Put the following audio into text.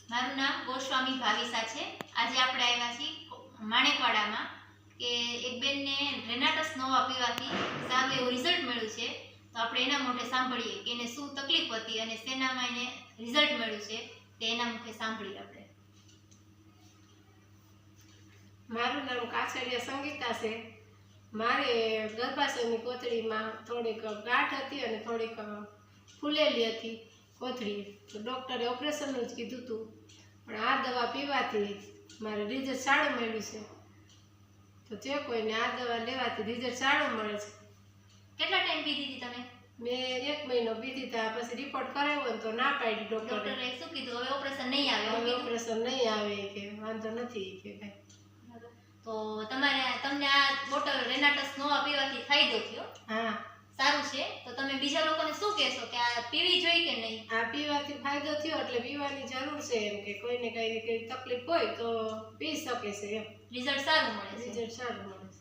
મારું નામ ગોસ્વામી ભાવિસા છે। આજે આપણે આવ્યા છીએ માણેકવાડામાં કે એક બેનને રેનાટસ નોવા પીવાથી સારું એવું રિઝલ્ટ મળ્યું છે। તો આપણે એના મોઢે સાંભળીએ કે એને શું તકલીફ હતી અને શેનામાં એને રિઝલ્ટ મળ્યું છે તે એના મુખે સાંભળીએ આપણે। મારું નામ કાછડિયા સંગીતા છે। મારે ગર્ભાશયની કોથળીમાં થોડીક ગાંઠ હતી અને થોડીક ફૂલેલી હતી કોથળી। તો ડૉક્ટરે ઓપરેશનનું જ કીધું હતું, પણ આ દવા પીવાથી મારે રિઝલ્ટ સારું મળ્યું છે। તો જે કોઈને આ દવા લેવાથી રિઝલ્ટ સારું મળે છે। કેટલા ટાઈમ પીધી હતી તમે? મેં 1 મહિનો પીધી હતા, પછી રિપોર્ટ કરાવ્યો ને તો ના પાડી ડૉક્ટરે। ડૉક્ટરે શું કીધું? હવે ઓપરેશન નહીં આવે? હવે ઓપરેશન નહીં આવે કે વાંધો નથી કે કાંઈ। તો તમને આ બોટલ રેનાટસ નોવા પીવાથી ફાયદો થયો? હા, સારું છે। તો તમે બીજા લોકોને શું કહેશો કે આ પીવી જોઈએ કે નહીં? આ પીવાથી ફાયદો થયો એટલે પીવાની જરૂર છે એમ, કે કોઈને કઈ તકલીફ હોય તો પી શકે છે એમ। રિઝલ્ટ સારું મળે છે? રિઝલ્ટ સારું મળે છે।